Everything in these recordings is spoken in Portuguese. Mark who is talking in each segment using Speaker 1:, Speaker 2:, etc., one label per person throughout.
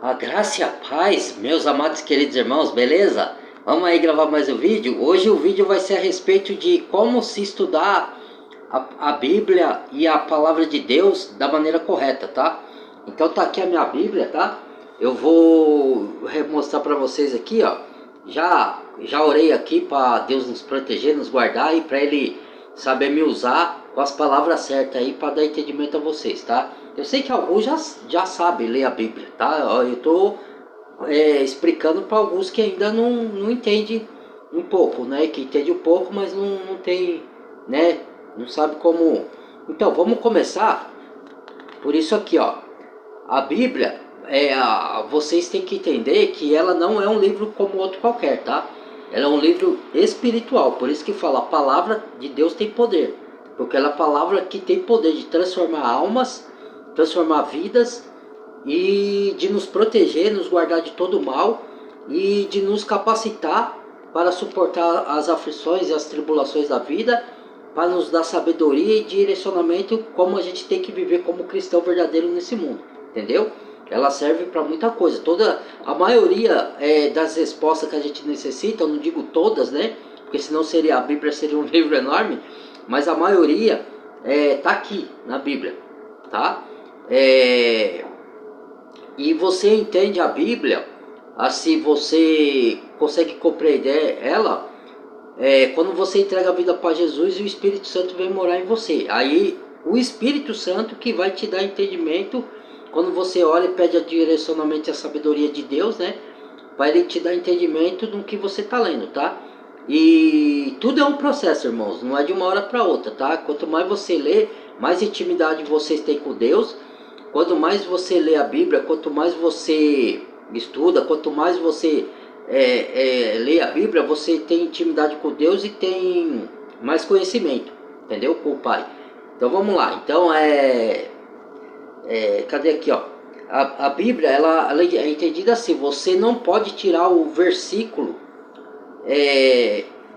Speaker 1: A graça e a paz, meus amados e queridos irmãos, beleza? Vamos aí gravar mais um vídeo. Hoje o vídeo vai ser a respeito de como se estudar a Bíblia e a Palavra de Deus da maneira correta, tá? Então tá aqui a minha Bíblia, tá? Eu vou mostrar para vocês aqui, ó. Já orei aqui para Deus nos proteger, nos guardar e para Ele saber me usar com as palavras certas aí para dar entendimento a vocês, tá? Eu sei que alguns já sabem ler a Bíblia, tá? Eu tô explicando para alguns que ainda não entendem um pouco, né? Que entende um pouco, mas não tem, né? Não sabe como. Então, vamos começar por isso aqui, ó. A Bíblia, vocês têm que entender que ela não é um livro como outro qualquer, tá? Ela é um livro espiritual, por isso que fala, a palavra de Deus tem poder. Porque ela é a palavra que tem poder de transformar almas, transformar vidas e de nos proteger, nos guardar de todo mal e de nos capacitar para suportar as aflições e as tribulações da vida, para nos dar sabedoria e direcionamento como a gente tem que viver como cristão verdadeiro nesse mundo, entendeu? Ela serve para muita coisa. A maioria das respostas que a gente necessita, eu não digo todas, né? Porque senão a Bíblia seria um livro enorme, mas a maioria tá aqui na Bíblia, tá? E você entende a Bíblia, assim você consegue compreender ela quando você entrega a vida para Jesus e o Espírito Santo vem morar em você. Aí o Espírito Santo que vai te dar entendimento quando você ora e pede a direcionamento e a sabedoria de Deus, né? Para Ele te dar entendimento do que você está lendo, tá? E tudo é um processo, irmãos, não é de uma hora para outra, tá? Quanto mais você lê, mais intimidade vocês têm com Deus. Quanto mais você lê a Bíblia, quanto mais você estuda, quanto mais você lê a Bíblia, você tem intimidade com Deus e tem mais conhecimento, entendeu? Com o Pai. Então vamos lá. Então cadê aqui, ó? A Bíblia, ela é entendida assim, você não pode tirar o versículo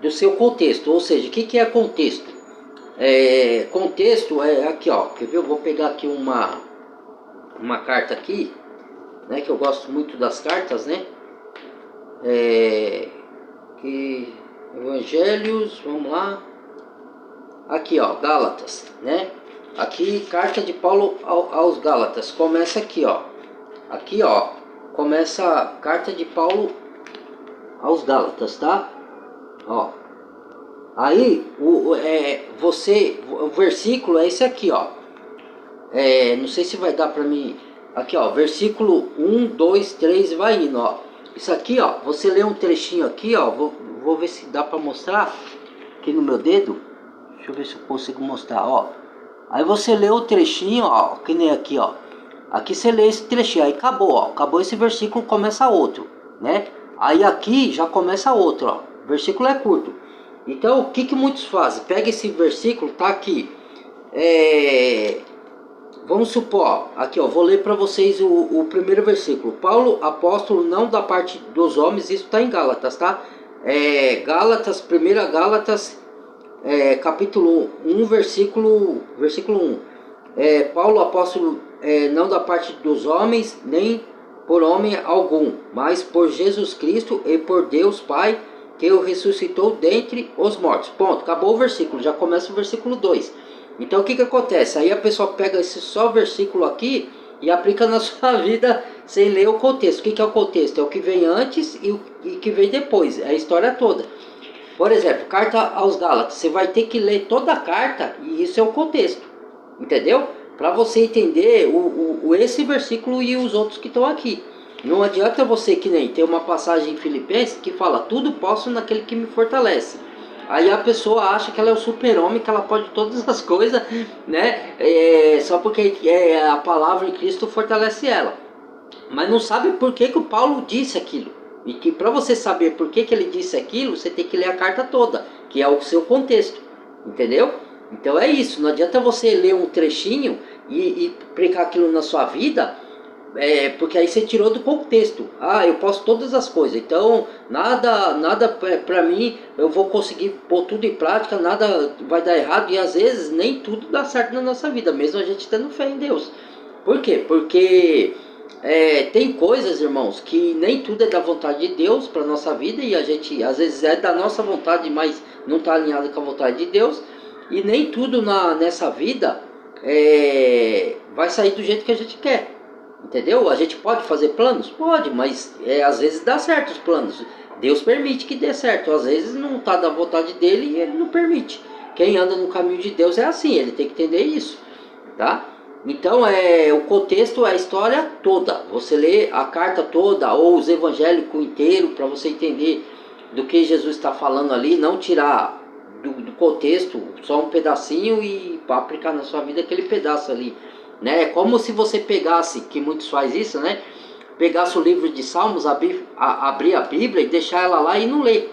Speaker 1: do seu contexto. Ou seja, o que é contexto? Contexto é aqui, ó. Quer ver? Eu vou pegar aqui uma carta aqui, né? Que eu gosto muito das cartas, né? Evangelhos, vamos lá. Aqui, ó, Gálatas, né? Aqui, carta de Paulo aos Gálatas. Começa aqui, ó. Aqui, ó, começa a carta de Paulo aos Gálatas, tá? Ó. Aí, o versículo é esse aqui, ó. Não sei se vai dar pra mim. Aqui, ó, versículo 1, 2, 3, vai indo, ó. Isso aqui, ó, você lê um trechinho aqui, ó. Vou ver se dá pra mostrar aqui no meu dedo. Deixa eu ver se eu consigo mostrar, ó. Aí você lê o trechinho, ó, que nem aqui, ó. Aqui você lê esse trechinho, aí acabou, ó. Acabou esse versículo, começa outro, né? Aí aqui já começa outro, ó. O versículo é curto. Então, o que muitos fazem? Pega esse versículo, tá aqui. Vamos supor, aqui, ó, vou ler para vocês o primeiro versículo. Paulo, apóstolo, não da parte dos homens, isso está em Gálatas, tá? Gálatas, 1 Gálatas, capítulo 1, versículo 1. Paulo, apóstolo, não da parte dos homens, nem por homem algum, mas por Jesus Cristo e por Deus Pai, que o ressuscitou dentre os mortos. Ponto, acabou o versículo, já começa o versículo 2. Então o que acontece? Aí a pessoa pega esse só versículo aqui e aplica na sua vida sem ler o contexto. O que é o contexto? É o que vem antes e o que vem depois, é a história toda. Por exemplo, carta aos Gálatas, você vai ter que ler toda a carta e isso é o contexto, entendeu? Para você entender esse versículo e os outros que estão aqui. Não adianta você que nem tem uma passagem em Filipenses que fala, tudo posso naquele que me fortalece. Aí a pessoa acha que ela é o super-homem, que ela pode todas as coisas, né? Só porque a palavra em Cristo fortalece ela. Mas não sabe por que o Paulo disse aquilo. E que para você saber por que ele disse aquilo, você tem que ler a carta toda, que é o seu contexto, entendeu? Então é isso, não adianta você ler um trechinho e aplicar aquilo na sua vida, porque aí você tirou do contexto. Eu posso todas as coisas, então nada pra mim, eu vou conseguir pôr tudo em prática, nada vai dar errado, e às vezes nem tudo dá certo na nossa vida, mesmo a gente tendo fé em Deus. Por quê? Porque tem coisas, irmãos, que nem tudo é da vontade de Deus para nossa vida, e a gente às vezes é da nossa vontade, mas não está alinhado com a vontade de Deus, e nem tudo nessa vida vai sair do jeito que a gente quer, entendeu? A gente pode fazer planos? Pode, mas às vezes dá certo os planos. Deus permite que dê certo, às vezes não está da vontade dele e ele não permite. Quem anda no caminho de Deus é assim, ele tem que entender isso, tá? Então o contexto é a história toda. Você lê a carta toda ou os evangélicos inteiro para você entender do que Jesus está falando ali, não tirar do contexto só um pedacinho e para aplicar na sua vida aquele pedaço ali, né? É como se você pegasse, que muitos faz isso, né? Pegasse o livro de Salmos, abrir a Bíblia e deixar ela lá e não ler.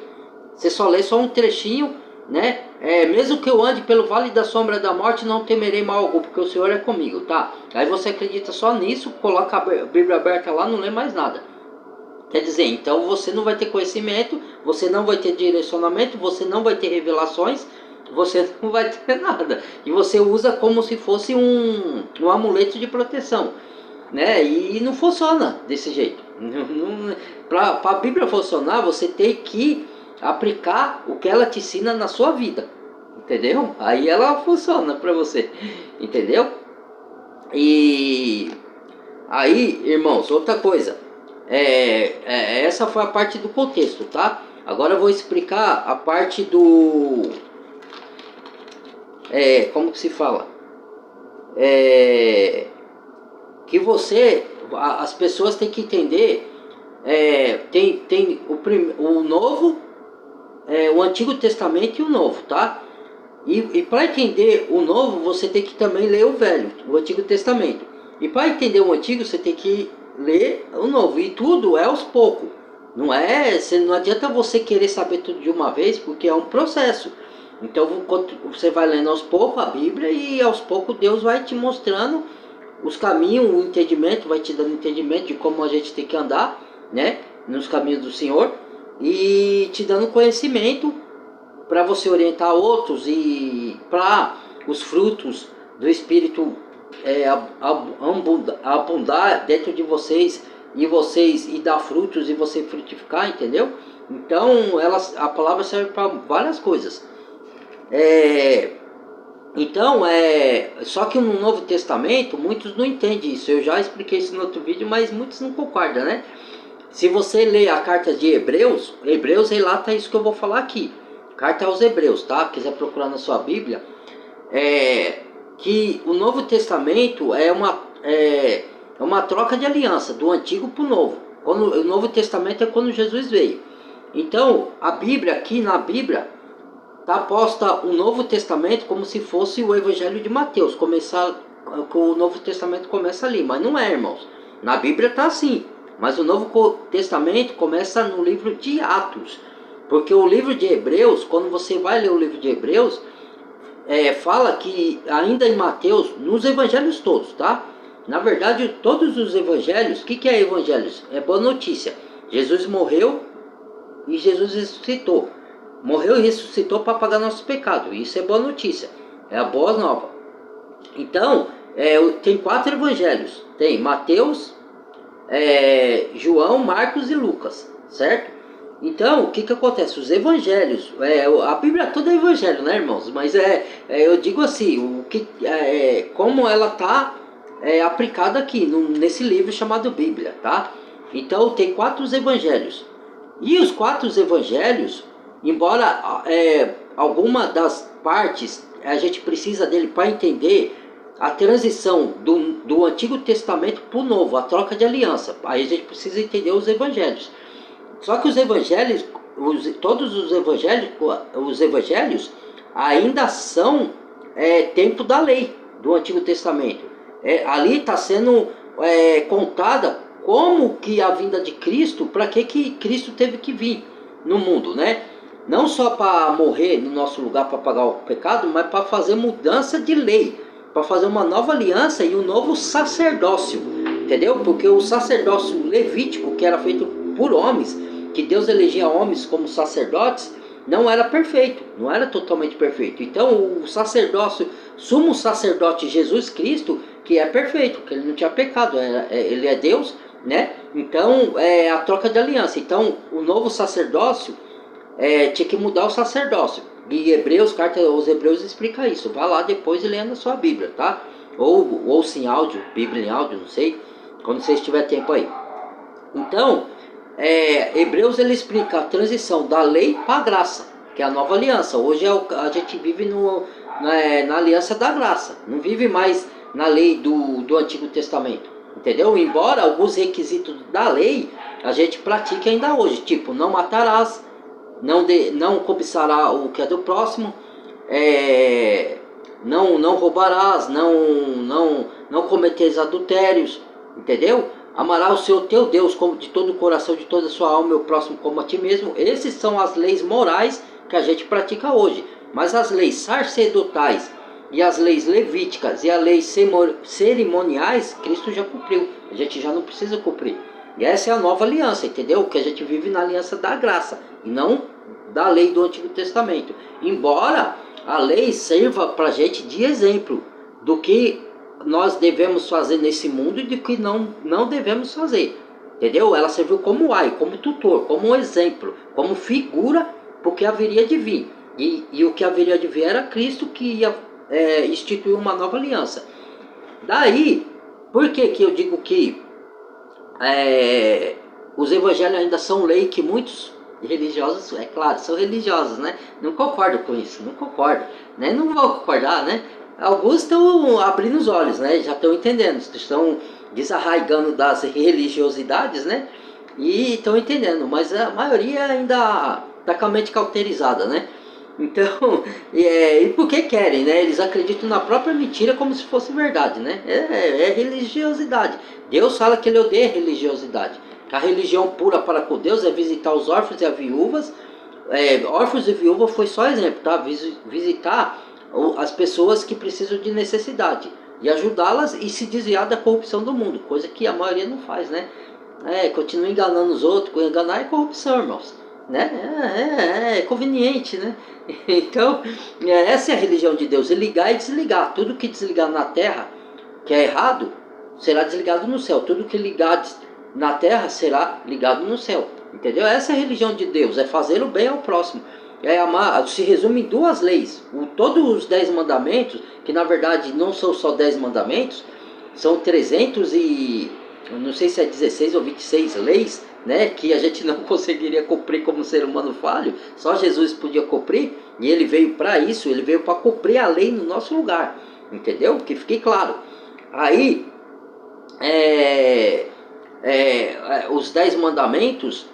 Speaker 1: Você só lê só um trechinho, né? Mesmo que eu ande pelo vale da sombra da morte, não temerei mal algum, porque o Senhor é comigo, tá? Aí você acredita só nisso, coloca a Bíblia aberta lá, não lê mais nada. Quer dizer, então você não vai ter conhecimento, você não vai ter direcionamento, você não vai ter revelações, você não vai ter nada. E você usa como se fosse um amuleto de proteção, né? E não funciona desse jeito. Para a Bíblia funcionar, você tem que aplicar o que ela te ensina na sua vida, entendeu? Aí ela funciona para você, entendeu? E aí, irmãos, outra coisa, essa foi a parte do contexto, tá? Agora eu vou explicar a parte do como que se fala, que as pessoas têm que entender, tem o novo, o Antigo Testamento e o Novo, tá? E para entender o Novo, você tem que também ler o Velho, o Antigo Testamento. E para entender o Antigo, você tem que ler o Novo. E tudo é aos poucos. Não adianta você querer saber tudo de uma vez, porque é um processo. Então você vai lendo aos poucos a Bíblia e aos poucos Deus vai te mostrando os caminhos, o entendimento, vai te dando entendimento de como a gente tem que andar, né, nos caminhos do Senhor, e te dando conhecimento para você orientar outros e para os frutos do Espírito abundar dentro de vocês e dar frutos e você frutificar, entendeu? Então a palavra serve para várias coisas. Então, só que no Novo Testamento muitos não entendem isso. Eu já expliquei isso no outro vídeo, mas muitos não concordam, né? Se você ler a carta de Hebreus relata isso que eu vou falar aqui. Carta aos Hebreus, tá? Quiser procurar na sua Bíblia, que o Novo Testamento é uma troca de aliança do Antigo para o Novo. O Novo Testamento é quando Jesus veio. Então, a Bíblia, aqui na Bíblia, está posta o Novo Testamento como se fosse o Evangelho de Mateus. O Novo Testamento começa ali, mas não é, irmãos. Na Bíblia está assim, mas o Novo Testamento começa no livro de Atos. Porque o livro de Hebreus, quando você vai ler o livro de Hebreus, fala que ainda em Mateus, nos evangelhos todos, tá? Na verdade, todos os evangelhos, o que é evangelhos? É boa notícia. Jesus morreu e Jesus ressuscitou. Morreu e ressuscitou para pagar nossos pecados. Isso é boa notícia. É a boa nova. Então, tem 4 evangelhos. Tem Mateus, João, Marcos e Lucas, certo? Então, o que acontece? Os evangelhos, a Bíblia toda é evangelho, né, irmãos? Mas eu digo assim, como ela está aplicada aqui, nesse livro chamado Bíblia, tá? Então, tem 4 evangelhos. E os 4 evangelhos, embora alguma das partes a gente precisa dele para entender a transição do Antigo Testamento para o Novo, a troca de aliança, aí a gente precisa entender os evangelhos. Só que os evangelhos, todos os evangelhos ainda são tempo da lei do Antigo Testamento. Ali está sendo contada como que a vinda de Cristo, para que Cristo teve que vir no mundo, né? Não só para morrer no nosso lugar para pagar o pecado, mas para fazer mudança de lei, para fazer uma nova aliança e um novo sacerdócio, entendeu? Porque o sacerdócio levítico, que era feito por homens, que Deus elegia homens como sacerdotes, não era perfeito, não era totalmente perfeito. Então o sacerdócio, sumo sacerdote Jesus Cristo, que é perfeito, que ele não tinha pecado, ele é Deus, né? Então é a troca de aliança. Então o novo sacerdócio tinha que mudar o sacerdócio. E Hebreus, carta aos Hebreus explica isso. Vá lá depois e leia na sua Bíblia, tá? Ou se em áudio, Bíblia em áudio, não sei, quando você tiver tempo aí. Então, Hebreus ele explica a transição da lei para a graça, que é a nova aliança. Hoje a gente vive na aliança da graça, não vive mais na lei do Antigo Testamento, entendeu? Embora alguns requisitos da lei a gente pratique ainda hoje, tipo, não matarás, não cobiçará o que é do próximo, não roubarás, não cometeres adultérios, entendeu? Amará o Senhor teu Deus como de todo o coração, de toda a sua alma, o próximo como a ti mesmo. Esses são as leis morais que a gente pratica hoje. Mas as leis sacerdotais e as leis levíticas e as leis cerimoniais, Cristo já cumpriu. A gente já não precisa cumprir. E essa é a nova aliança, entendeu? Que a gente vive na aliança da graça e não da lei do Antigo Testamento. Embora a lei sirva para a gente de exemplo do que nós devemos fazer nesse mundo e do que não devemos fazer, entendeu? Ela serviu como como tutor, como um exemplo, como figura, porque haveria de vir. E o que haveria de vir era Cristo, que ia instituir uma nova aliança. Daí, por que eu digo que os evangelhos ainda são lei que muitos religiosos, é claro, são religiosos, né? Não concordo com isso, não concordo, né? Não vou concordar, né? Alguns estão abrindo os olhos, né? Já estão entendendo, estão desarraigando das religiosidades, né? E estão entendendo, mas a maioria ainda está com a mente cauterizada, né? Então, e por que querem, né? Eles acreditam na própria mentira como se fosse verdade, né? É religiosidade. Deus fala que ele odeia a religiosidade. A religião pura para com Deus é visitar os órfãos e as viúvas. Órfãos e viúvas foi só exemplo, tá? Visitar as pessoas que precisam de necessidade e ajudá-las e se desviar da corrupção do mundo, coisa que a maioria não faz, né? Continua enganando os outros, enganar é corrupção, irmãos, né? É conveniente, né? Então, essa é a religião de Deus, é ligar e desligar. Tudo que desligar na terra, que é errado, será desligado no céu. Tudo que ligar na terra será ligado no céu, entendeu? Essa é a religião de Deus, é fazer o bem ao próximo. Amar, se resume em duas leis. Todos os 10 mandamentos, que na verdade não são só 10 mandamentos, são 300 e... eu não sei se é 16 ou 26 leis, né, que a gente não conseguiria cumprir como ser humano falho. Só Jesus podia cumprir, e ele veio para isso, ele veio para cumprir a lei no nosso lugar, entendeu? Que fique claro. Aí, os 10 mandamentos,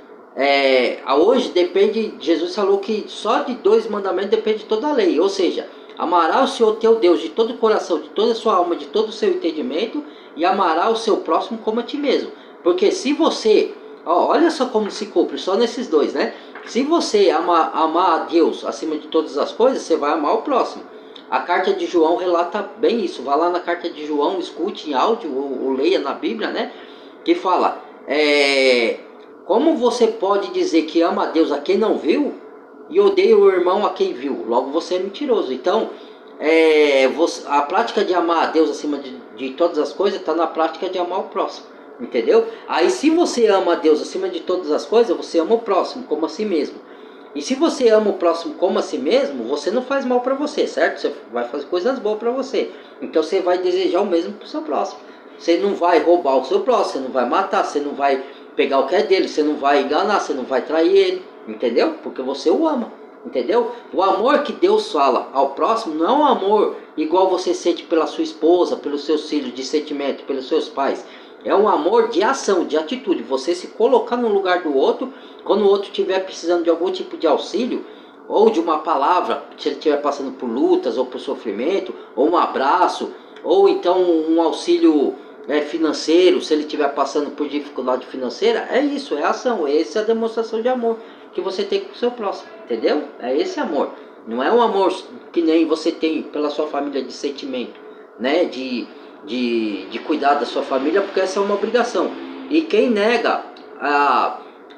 Speaker 1: hoje depende, Jesus falou que só de 2 mandamentos depende toda a lei, ou seja, amará o Senhor teu Deus de todo o coração, de toda a sua alma, de todo o seu entendimento, e amará o seu próximo como a ti mesmo. Porque se você, olha só como se cumpre, só nesses 2, né? Se você amar a Deus acima de todas as coisas, você vai amar o próximo. A carta de João relata bem isso. Vá lá na carta de João, escute em áudio ou leia na Bíblia, né? Que fala, como você pode dizer que ama a Deus a quem não viu e odeia o irmão a quem viu? Logo você é mentiroso. Então, a prática de amar a Deus acima de todas as coisas está na prática de amar o próximo, entendeu? Aí se você ama a Deus acima de todas as coisas, você ama o próximo como a si mesmo. E se você ama o próximo como a si mesmo, você não faz mal para você, certo? Você vai fazer coisas boas para você. Então você vai desejar o mesmo para o seu próximo. Você não vai roubar o seu próximo, você não vai matar, você não vai pegar o que é dele, você não vai enganar, você não vai trair ele, entendeu? Porque você o ama, entendeu? O amor que Deus fala ao próximo não é um amor igual você sente pela sua esposa, pelos seus filhos, de sentimento, pelos seus pais. É um amor de ação, de atitude. Você se colocar no lugar do outro, quando o outro estiver precisando de algum tipo de auxílio, ou de uma palavra, se ele estiver passando por lutas ou por sofrimento, ou um abraço, ou então um auxílio financeiro, se ele estiver passando por dificuldade financeira, é isso, é ação, essa é a demonstração de amor que você tem com o seu próximo, entendeu? É esse amor. Não é um amor que nem você tem pela sua família de sentimento, né? De cuidar da sua família, porque essa é uma obrigação. E quem nega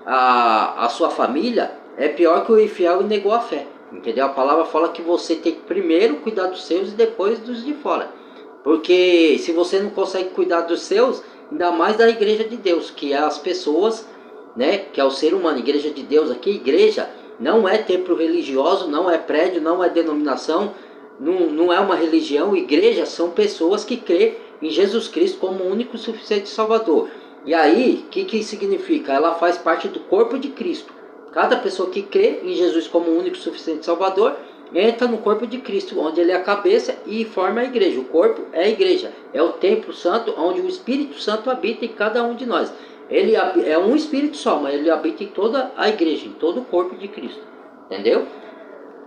Speaker 1: a sua família é pior que o infiel e negou a fé, entendeu? A palavra fala que você tem que primeiro cuidar dos seus e depois dos de fora. Porque se você não consegue cuidar dos seus, ainda mais da igreja de Deus, que é as pessoas, né, que é o ser humano. Igreja de Deus aqui, igreja não é templo religioso, não é prédio, não é denominação, não é uma religião. Igreja são pessoas que crê em Jesus Cristo como o único e suficiente Salvador. E aí, o que significa? Ela faz parte do corpo de Cristo. Cada pessoa que crê em Jesus como o único e suficiente Salvador entra no corpo de Cristo, onde ele é a cabeça e forma a igreja. O corpo é a igreja, é o templo santo, onde o Espírito Santo habita em cada um de nós. Ele é um Espírito só, mas ele habita em toda a igreja, em todo o corpo de Cristo. Entendeu?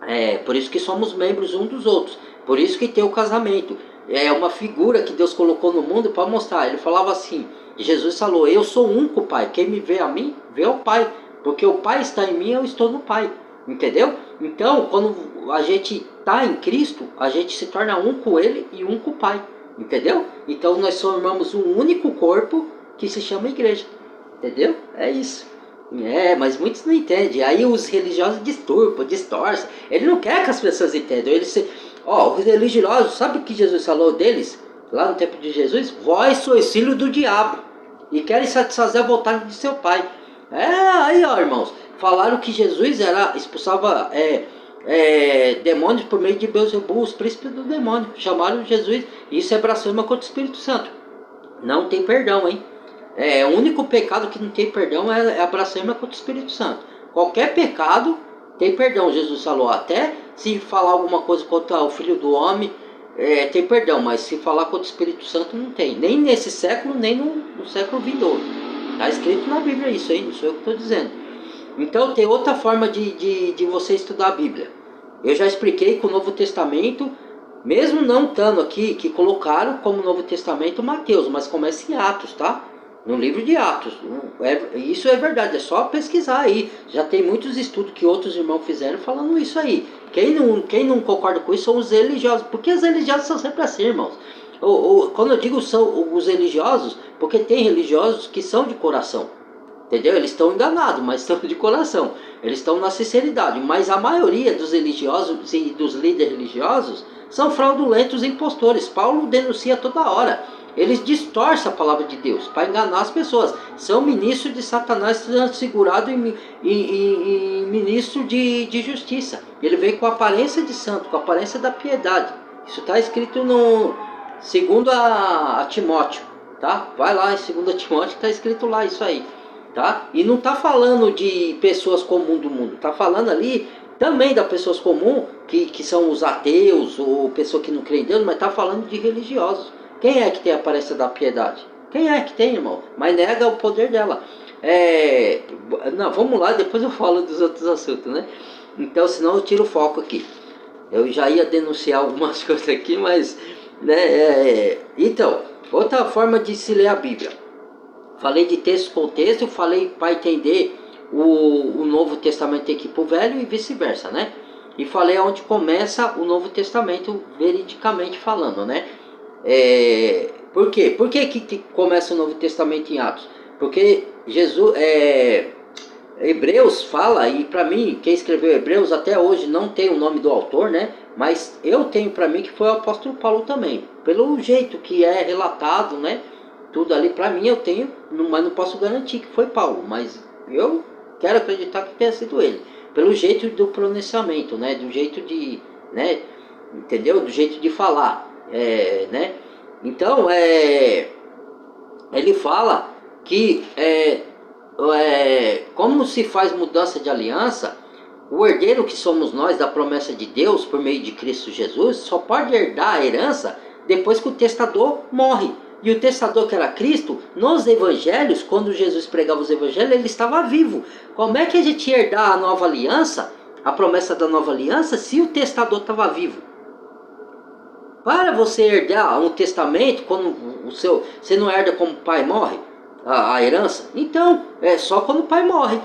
Speaker 1: É por isso que somos membros uns dos outros. Por isso que tem o casamento. É uma figura que Deus colocou no mundo para mostrar. Ele falava assim, Jesus falou, eu sou um com o Pai. Quem me vê a mim, vê o Pai. Porque o Pai está em mim, eu estou no Pai. Entendeu? Então, quando a gente está em Cristo, a gente se torna um com Ele e um com o Pai. Entendeu? Então nós formamos um único corpo que se chama igreja. Entendeu? É isso. Mas muitos não entendem. Aí os religiosos distorcem. Ele não quer que as pessoas entendam. Os religiosos, sabe o que Jesus falou deles? Lá no tempo de Jesus? Vós sois filhos do diabo e querem satisfazer a vontade de seu pai. Aí ó, irmãos, falaram que Jesus expulsava demônios por meio de Beelzebul, os príncipes do demônio. Chamaram Jesus, isso é blasfêmia contra o Espírito Santo. Não tem perdão, hein? O único pecado que não tem perdão é a blasfêmia contra o Espírito Santo. Qualquer pecado tem perdão, Jesus falou. Até se falar alguma coisa contra o Filho do Homem, tem perdão. Mas se falar contra o Espírito Santo, não tem. Nem nesse século, nem no século vindouro. Está escrito na Bíblia isso aí, não sou eu que estou dizendo. Então tem outra forma de você estudar a Bíblia. Eu já expliquei que o Novo Testamento, mesmo não estando aqui, que colocaram como Novo Testamento Mateus, mas começa em Atos, tá? No livro de Atos. Isso é verdade, é só pesquisar aí. Já tem muitos estudos que outros irmãos fizeram falando isso aí. Quem não concorda com isso são os religiosos, porque os religiosos são sempre assim, irmãos. Quando eu digo são os religiosos, porque tem religiosos que são de coração. Entendeu? Eles estão enganados, mas estão de coração. Eles estão na sinceridade. Mas a maioria dos religiosos e dos líderes religiosos são fraudulentos e impostores. Paulo denuncia toda hora. Eles distorcem a palavra de Deus para enganar as pessoas. São ministros de Satanás transfigurado em ministro de justiça. Ele vem com a aparência de santo, com a aparência da piedade. Isso está escrito no segundo a Timóteo, tá? Vai lá em 2 Timóteo, está escrito lá isso aí, tá? E não está falando de pessoas comuns do mundo, está falando ali também das pessoas comuns, que são os ateus, ou pessoas que não creem em Deus, mas está falando de religiosos. Quem é que tem a aparência da piedade? Quem é que tem, irmão? Mas nega o poder dela. Não, vamos lá, depois eu falo dos outros assuntos, né? Então, senão eu tiro o foco aqui. Eu já ia denunciar algumas coisas aqui, mas... Então, outra forma de se ler a Bíblia. Falei de texto com texto, falei para entender o Novo Testamento tem que ir para o Velho e vice-versa, né? E falei onde começa o Novo Testamento veridicamente falando, né? Por quê? Por que começa o Novo Testamento em Atos? Porque Jesus, Hebreus fala, e para mim, quem escreveu Hebreus até hoje não tem o nome do autor, né? Mas eu tenho para mim que foi o apóstolo Paulo também. Pelo jeito que é relatado, né? Tudo ali para mim eu tenho, mas não posso garantir que foi Paulo. Mas eu quero acreditar que tenha sido ele. Pelo jeito do pronunciamento, né? Do jeito de, né? Entendeu? Do jeito de falar, né? Então, ele fala que como se faz mudança de aliança, o herdeiro que somos nós da promessa de Deus por meio de Cristo Jesus só pode herdar a herança depois que o testador morre. E o testador, que era Cristo, nos evangelhos, quando Jesus pregava os evangelhos, ele estava vivo. Como é que a gente ia herdar a nova aliança, a promessa da nova aliança, se o testador estava vivo? Para você herdar um testamento, quando você não herda como o pai morre, a herança, então é só quando o pai morre.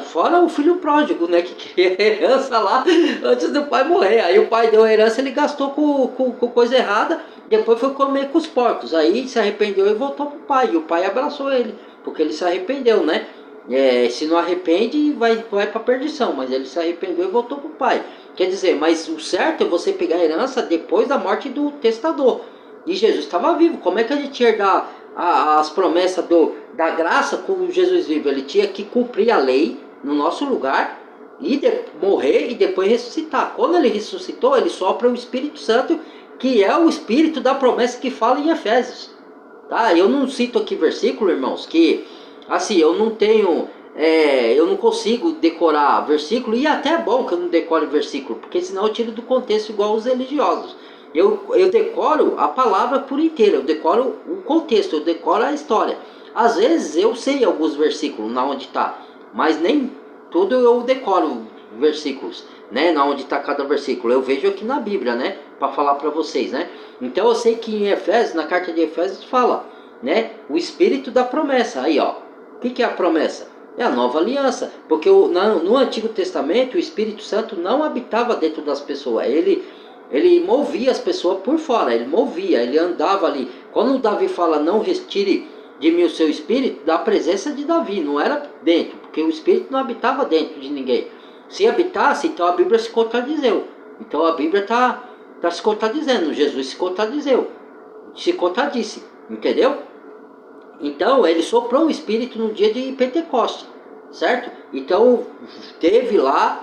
Speaker 1: Fora o filho pródigo, né, que queria a herança lá antes do pai morrer. Aí o pai deu a herança, ele gastou com coisa errada, depois foi comer com os porcos. Aí se arrependeu e voltou pro pai. E o pai abraçou ele, porque ele se arrependeu, né? Se não arrepende, vai para perdição. Mas ele se arrependeu e voltou pro pai. Quer dizer, mas o certo é você pegar a herança depois da morte do testador. E Jesus estava vivo. Como é que a gente ia herdar as promessas da graça com Jesus vivo? Ele tinha que cumprir a lei no nosso lugar e morrer e depois ressuscitar. Quando ele ressuscitou, ele sopra o Espírito Santo, que é o Espírito da promessa que fala em Efésios. Tá? Eu não cito aqui versículo, irmãos, que assim, eu não tenho... eu não consigo decorar versículo, e até é bom que eu não decore versículo, porque senão eu tiro do contexto igual os religiosos. Eu decoro a palavra por inteira, eu decoro o contexto, eu decoro a história. Às vezes eu sei alguns versículos na onde está, mas nem tudo eu decoro versículos, né? Na onde está cada versículo. Eu vejo aqui na Bíblia, né? Para falar para vocês, né? Então eu sei que em Efésios, na carta de Efésios fala, né? O Espírito da promessa. Aí, ó. O que é a promessa? É a nova aliança, porque no Antigo Testamento o Espírito Santo não habitava dentro das pessoas, ele movia as pessoas por fora, ele andava ali. Quando Davi fala, não retire de mim o seu Espírito, da presença de Davi, não era dentro, porque o Espírito não habitava dentro de ninguém. Se habitasse, então a Bíblia se contradizeu. Então a Bíblia está se contradizendo, Jesus se contradisse, entendeu? Então ele soprou o Espírito no dia de Pentecostes, certo? Então teve lá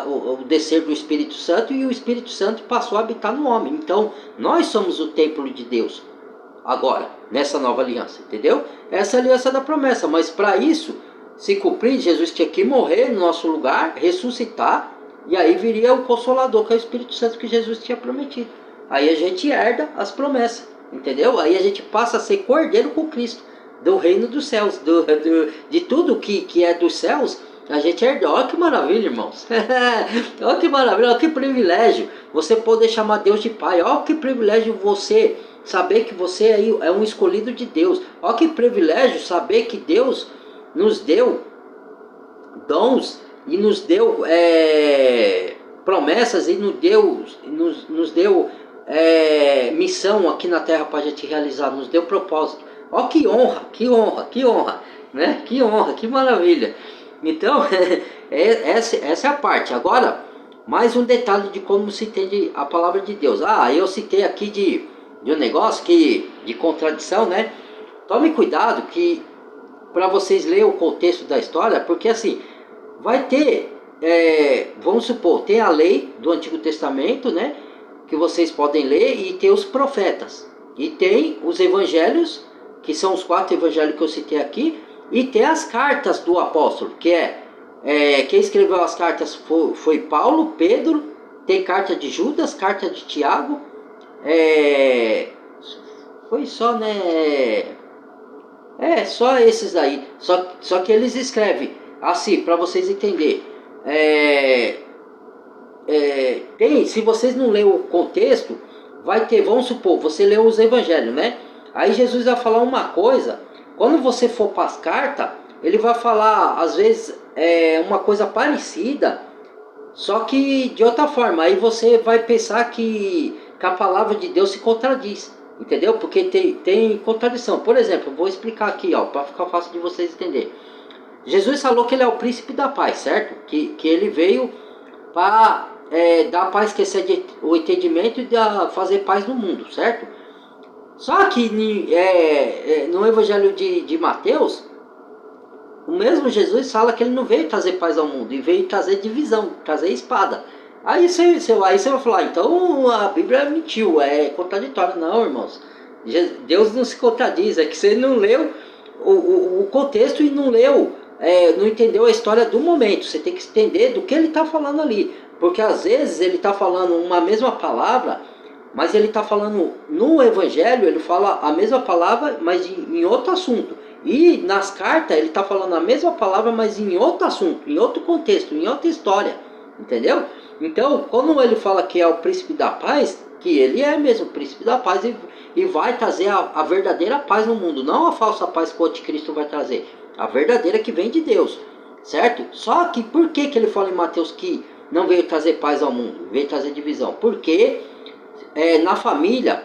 Speaker 1: o descer do Espírito Santo, e o Espírito Santo passou a habitar no homem. Então nós somos o templo de Deus agora, nessa nova aliança, entendeu? Essa é a aliança da promessa, mas para isso se cumprir, Jesus tinha que morrer no nosso lugar, ressuscitar, e aí viria o Consolador, que é o Espírito Santo que Jesus tinha prometido. Aí a gente herda as promessas, entendeu? Aí a gente passa a ser cordeiro com Cristo, do reino dos céus, de tudo que é dos céus, a gente herda. Olha que maravilha, irmãos. Olha que maravilha, olha que privilégio você poder chamar Deus de Pai. Olha que privilégio você saber que você é um escolhido de Deus. Olha que privilégio saber que Deus nos deu dons e nos deu promessas, e nos deu missão aqui na terra para a gente realizar, nos deu propósito. Ó, que honra, né? Que honra, que maravilha. Então, essa é a parte. Agora, mais um detalhe de como se entende a palavra de Deus. Eu citei aqui de um negócio de contradição, né? Tome cuidado que para vocês lerem o contexto da história, porque assim, vai ter, vamos supor, tem a lei do Antigo Testamento, né? Que vocês podem ler, e tem os profetas, e tem os evangelhos, que são os 4 evangelhos que eu citei aqui, e tem as cartas do apóstolo, que quem escreveu as cartas foi Paulo, Pedro, tem carta de Judas, carta de Tiago, foi só, né? Só esses aí. Só que eles escrevem assim, para vocês entenderem. Se vocês não lerem o contexto, vai ter, vamos supor, você leu os evangelhos, né? Aí Jesus vai falar uma coisa, quando você for para as cartas, ele vai falar, às vezes, uma coisa parecida, só que de outra forma. Aí você vai pensar que a palavra de Deus se contradiz, entendeu? Porque tem contradição. Por exemplo, eu vou explicar aqui, ó, para ficar fácil de vocês entenderem. Jesus falou que ele é o príncipe da paz, certo? Que ele veio para dar paz, que excede o entendimento, e fazer paz no mundo, certo? Só que no evangelho de Mateus, o mesmo Jesus fala que ele não veio trazer paz ao mundo, e veio trazer divisão, trazer espada. Aí você vai falar, então a Bíblia mentiu, é contraditório. Não, irmãos, Deus não se contradiz, é que você não leu o contexto e não leu, não entendeu a história do momento. Você tem que entender do que ele está falando ali, porque às vezes ele está falando uma mesma palavra, mas ele está falando no evangelho, ele fala a mesma palavra, mas em outro assunto. E nas cartas ele está falando a mesma palavra, mas em outro assunto, em outro contexto, em outra história, entendeu? Então, quando ele fala que é o príncipe da paz, que ele é mesmo o príncipe da paz, e vai trazer a verdadeira paz no mundo, não a falsa paz que o anticristo vai trazer, a verdadeira que vem de Deus, certo? Só que por que ele fala em Mateus que não veio trazer paz ao mundo, veio trazer divisão? Porque na família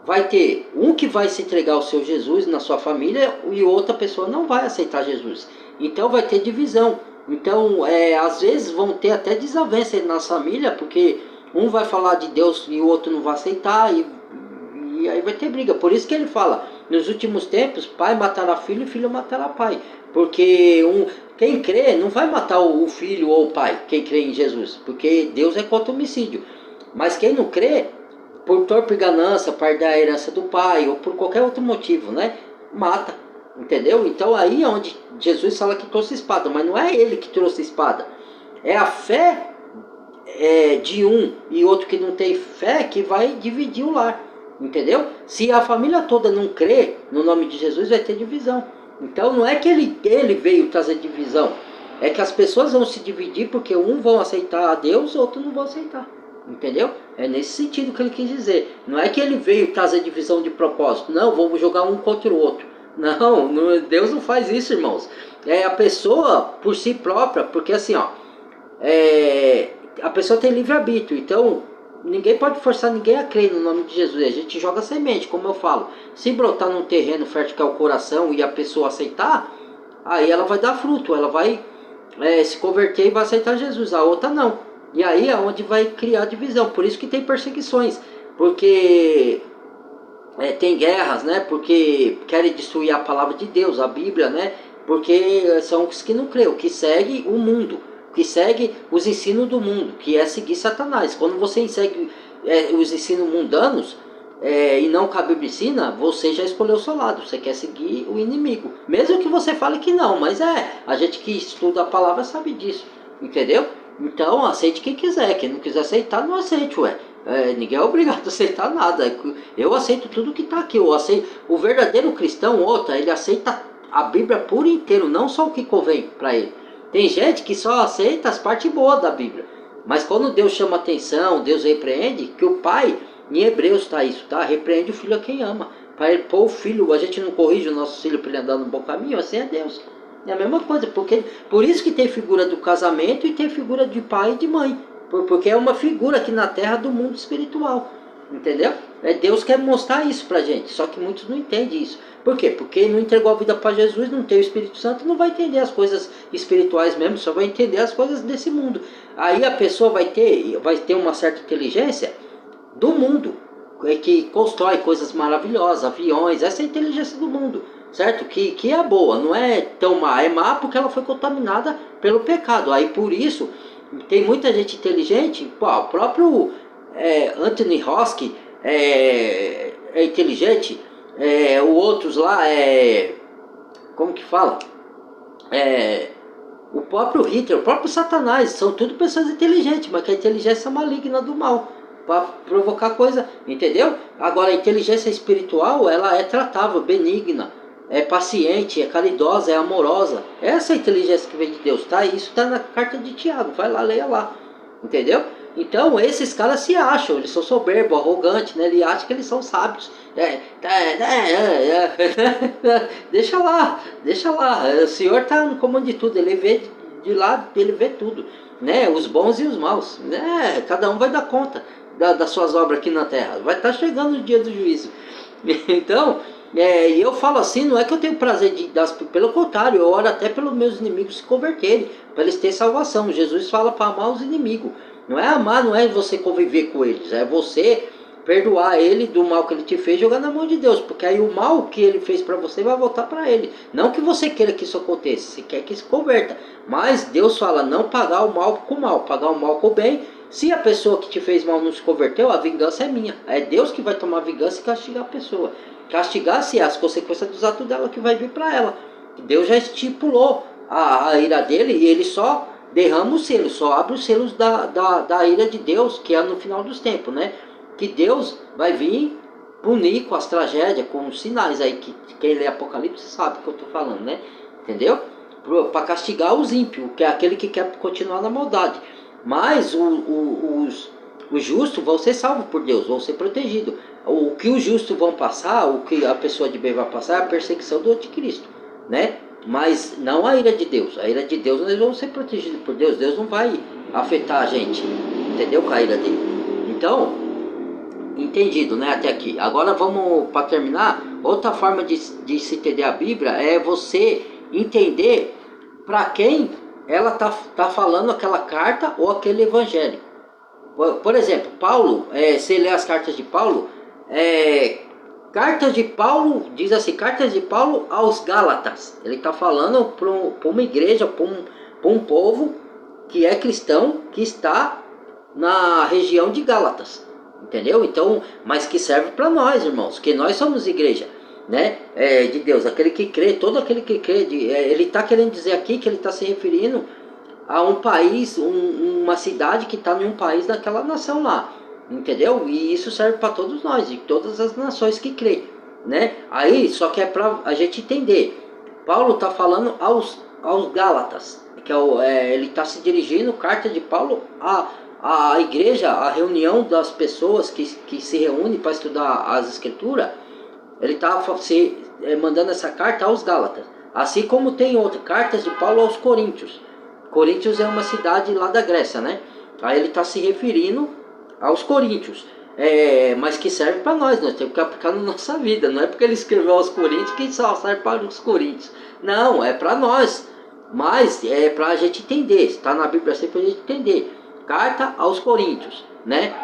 Speaker 1: vai ter um que vai se entregar ao seu Jesus na sua família, e outra pessoa não vai aceitar Jesus. Então vai ter divisão. Então às vezes vão ter até desavença na família, porque um vai falar de Deus e o outro não vai aceitar, e E aí vai ter briga. Por isso que ele fala, nos últimos tempos, pai matará filho e filho matará pai. Porque quem crê não vai matar o filho ou o pai, quem crê em Jesus. Porque Deus é contra o homicídio. Mas quem não crê, por torpe ganância, parte da herança do pai, ou por qualquer outro motivo, né? Mata. Entendeu? Então aí é onde Jesus fala que trouxe espada. Mas não é ele que trouxe espada. É a fé de um e outro que não tem fé que vai dividir o lar. Entendeu? Se a família toda não crê no nome de Jesus, vai ter divisão. Então não é que ele veio trazer divisão. É que as pessoas vão se dividir porque um vão aceitar a Deus, outro não vão aceitar. Entendeu? É nesse sentido que ele quis dizer. Não é que ele veio trazer divisão de propósito. Não, vamos jogar um contra o outro. Não, Deus não faz isso, irmãos. É a pessoa por si própria, porque assim, ó, a pessoa tem livre-arbítrio, então ninguém pode forçar ninguém a crer no nome de Jesus. A gente joga semente, como eu falo. Se brotar num terreno fértil que é o coração e a pessoa aceitar, aí ela vai dar fruto, ela vai se converter e vai aceitar Jesus. A outra não. E aí é onde vai criar divisão. Por isso que tem perseguições, porque tem guerras, né? Porque querem destruir a palavra de Deus, a Bíblia, né? Porque são os que não creem, que segue o mundo, que segue os ensinos do mundo, que é seguir Satanás. Quando você segue os ensinos mundanos e não que a Bíblia ensina, você já escolheu o seu lado, você quer seguir o inimigo. Mesmo que você fale que não, mas a gente que estuda a palavra sabe disso, entendeu? Então aceite quem quiser, quem não quiser aceitar, não aceite, ué. Ninguém é obrigado a aceitar nada. Eu aceito tudo que está aqui. Eu aceito. O verdadeiro cristão, ele aceita a Bíblia por inteiro, não só o que convém para ele. Tem gente que só aceita as partes boas da Bíblia. Mas quando Deus chama atenção, Deus repreende, que o pai, em Hebreus está isso, tá? Repreende o filho a quem ama. Para ele pôr o filho, a gente não corrige o nosso filho para ele andar no bom caminho, assim é Deus. É a mesma coisa, porque por isso que tem figura do casamento e tem figura de pai e de mãe. Porque é uma figura aqui na terra do mundo espiritual. Entendeu? Deus quer mostrar isso pra gente. Só que muitos não entendem isso. Por quê? Porque não entregou a vida para Jesus, não tem o Espírito Santo, não vai entender as coisas espirituais mesmo, só vai entender as coisas desse mundo. Aí a pessoa vai ter uma certa inteligência do mundo, que constrói coisas maravilhosas, aviões, essa é a inteligência do mundo, certo? Que é boa, não é tão má, é má porque ela foi contaminada pelo pecado. Aí por isso tem muita gente inteligente, o próprio Anthony Hopkins é inteligente, o outros lá como que fala? O próprio Hitler, o próprio Satanás, são tudo pessoas inteligentes, mas que a inteligência maligna do mal, para provocar coisa, entendeu? Agora a inteligência espiritual, ela é tratável, benigna, é paciente, é caridosa, é amorosa. Essa é a inteligência que vem de Deus, tá? Isso está na carta de Tiago, vai lá, leia lá, entendeu? Então esses caras se acham, eles são soberbos, arrogantes, né? Eles acham que eles são sábios. Deixa lá, o Senhor está no comando de tudo, ele vê de lá, ele vê tudo, né? Os bons e os maus, né? Cada um vai dar conta das suas obras aqui na terra, vai estar chegando o dia do juízo. Então, e eu falo assim, não é que eu tenho prazer de dar, pelo contrário, eu oro até pelos meus inimigos se converterem, para eles terem salvação. Jesus fala para amar os inimigos. Não é amar, não é você conviver com eles, é você perdoar ele do mal que ele te fez, jogar na mão de Deus, porque aí o mal que ele fez para você vai voltar para ele. Não que você queira que isso aconteça, você quer que se converta, mas Deus fala não pagar o mal com o mal, pagar o mal com o bem. Se a pessoa que te fez mal não se converteu, a vingança é minha, é Deus que vai tomar vingança e castigar a pessoa. Castigar-se as consequências dos atos dela que vai vir para ela. Deus já estipulou a ira dele e ele só derrama os selos, só abre os selos da ira de Deus, que é no final dos tempos, né? Que Deus vai vir punir com as tragédias, com os sinais aí, que quem lê Apocalipse sabe o que eu estou falando, né? Entendeu? Para castigar os ímpios, que é aquele que quer continuar na maldade. Mas os justos vão ser salvos por Deus, vão ser protegidos. O que os justos vão passar, o que a pessoa de bem vai passar, é a perseguição do anticristo, né? Mas não a ira de Deus. A ira de Deus, nós vamos ser protegidos por Deus. Deus não vai afetar a gente, entendeu? Com a ira dele. Então, entendido, né? Até aqui. Agora vamos, para terminar, outra forma de se entender a Bíblia é você entender para quem ela tá falando aquela carta ou aquele evangelho. Por exemplo, Paulo, você lê as cartas de Paulo, Cartas de Paulo, diz assim, cartas de Paulo aos Gálatas. Ele está falando para uma igreja, para um povo que é cristão, que está na região de Gálatas. Entendeu? Então, mas que serve para nós, irmãos, que nós somos igreja, né? De Deus, aquele que crê, todo aquele que crê. Ele está querendo dizer aqui que ele está se referindo a um país, uma cidade que está em um país daquela nação lá. Entendeu? E isso serve para todos nós, de todas as nações que creem, né? Aí, só que é para a gente entender. Paulo está falando aos Gálatas, que ele está se dirigindo, carta de Paulo, a igreja, a reunião das pessoas que se reúnem para estudar as escrituras. Ele está mandando essa carta aos Gálatas. Assim como tem outra, cartas de Paulo aos Coríntios. Coríntios é uma cidade lá da Grécia, né? Aí ele está se referindo aos Coríntios, mas que serve para nós temos que aplicar na nossa vida. Não é porque ele escreveu aos Coríntios que só serve para os Coríntios, não, é para nós, mas é para a gente entender, está na Bíblia assim para a gente entender. Carta aos Coríntios, né?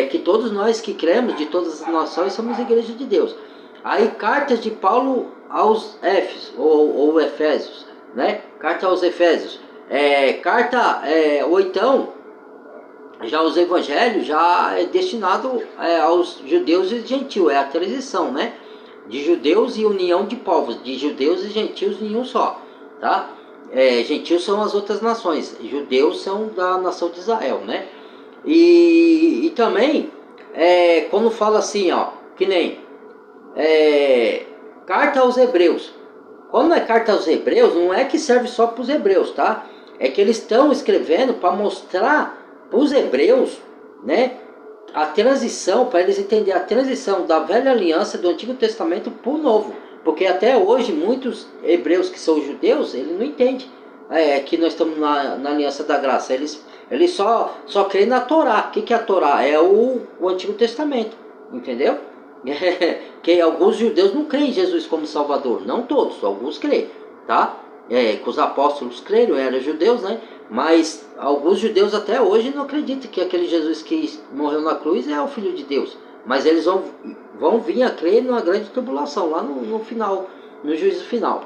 Speaker 1: Que todos nós que cremos, de todas as nações, somos igreja de Deus. Aí cartas de Paulo aos Éfesos, ou Efésios, né? Carta aos Efésios, ou então já os evangelhos já é destinado aos judeus e gentios, é a transição, né? De judeus e união de povos, de judeus e gentios em um só, tá? Gentios são as outras nações, judeus são da nação de Israel, né? E também, quando fala assim, ó, que nem carta aos hebreus. Quando é carta aos hebreus, não é que serve só para os hebreus, tá? É que eles estão escrevendo para mostrar para os hebreus, né, a transição, para eles entenderem a transição da velha aliança do Antigo Testamento para o Novo. Porque até hoje muitos hebreus que são judeus, eles não entendem que nós estamos na aliança da graça. Eles só creem na Torá. O que é a Torá? É o Antigo Testamento, entendeu? Que alguns judeus não creem em Jesus como Salvador, não todos, alguns creem, tá? Que os apóstolos creram, eram judeus, né? Mas alguns judeus até hoje não acreditam que aquele Jesus que morreu na cruz é o Filho de Deus. Mas eles vão vir a crer numa grande tribulação, lá no final, no juízo final,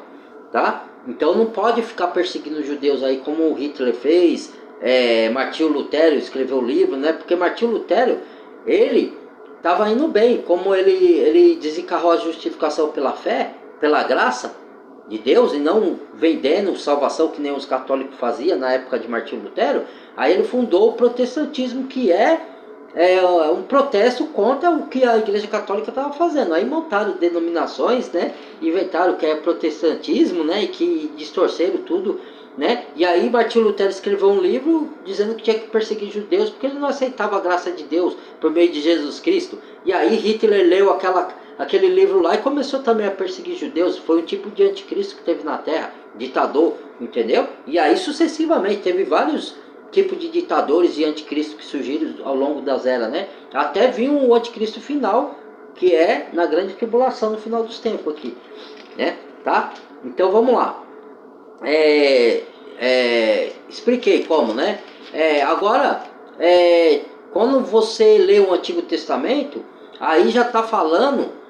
Speaker 1: tá? Então não pode ficar perseguindo os judeus aí como o Hitler fez, Martinho Lutero escreveu o livro, né? Porque Martinho Lutero, ele estava indo bem, como ele desencarrou a justificação pela fé, pela graça de Deus, e não vendendo salvação que nem os católicos faziam na época de Martinho Lutero. Aí ele fundou o protestantismo, que é um protesto contra o que a Igreja Católica estava fazendo. Aí montaram denominações, né? Inventaram o que é protestantismo, né? E que distorceram tudo, né? E aí Martinho Lutero escreveu um livro dizendo que tinha que perseguir judeus porque ele não aceitava a graça de Deus por meio de Jesus Cristo. E aí Hitler leu aquele livro lá e começou também a perseguir judeus. Foi um tipo de anticristo que teve na terra, ditador, entendeu? E aí sucessivamente teve vários tipos de ditadores e anticristos que surgiram ao longo das eras, né? Até vir um anticristo final, que é na grande tribulação, no final dos tempos aqui, né? Tá? Então vamos lá. Expliquei como, né? Agora, quando você lê o Antigo Testamento, aí já está falando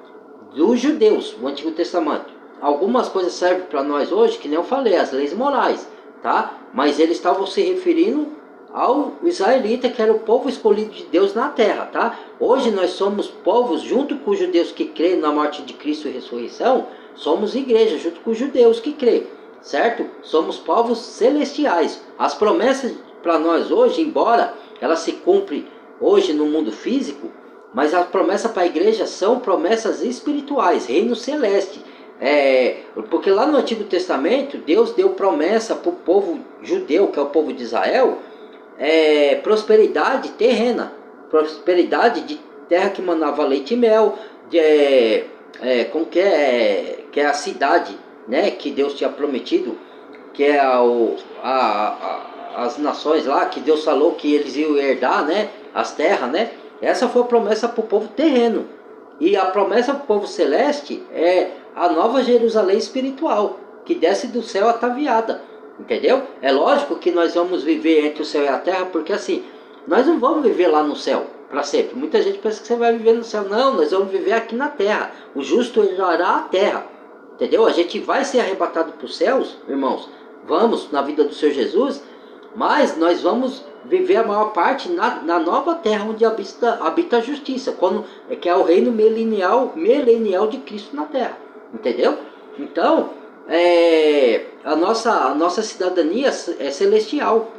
Speaker 1: dos judeus, o Antigo Testamento. Algumas coisas servem para nós hoje, que nem eu falei, as leis morais, tá? Mas eles estavam se referindo ao israelita, que era o povo escolhido de Deus na terra, tá? Hoje nós somos povos, junto com os judeus que creem na morte de Cristo e ressurreição, somos igreja, junto com os judeus que creem, certo? Somos povos celestiais. As promessas para nós hoje, embora elas se cumprem hoje no mundo físico, mas as promessas para a igreja são promessas espirituais, reino celeste. Porque lá no Antigo Testamento, Deus deu promessa para o povo judeu, que é o povo de Israel, prosperidade terrena, prosperidade de terra que manava leite e mel, como que é a cidade, né, que Deus tinha prometido, que é as nações lá, que Deus falou que eles iam herdar, né, as terras, né? Essa foi a promessa para o povo terreno. E a promessa para o povo celeste é a nova Jerusalém espiritual, que desce do céu ataviada. Entendeu? É lógico que nós vamos viver entre o céu e a terra, porque assim, nós não vamos viver lá no céu. para sempre. Muita gente pensa que você vai viver no céu. Não, nós vamos viver aqui na terra. O justo herdará a terra. Entendeu? A gente vai ser arrebatado para os céus, irmãos. Vamos na vida do Senhor Jesus. Mas nós vamos viver a maior parte na nova terra onde habita a justiça. Que é o reino milenial de Cristo na terra. Entendeu? Então, a nossa cidadania é celestial.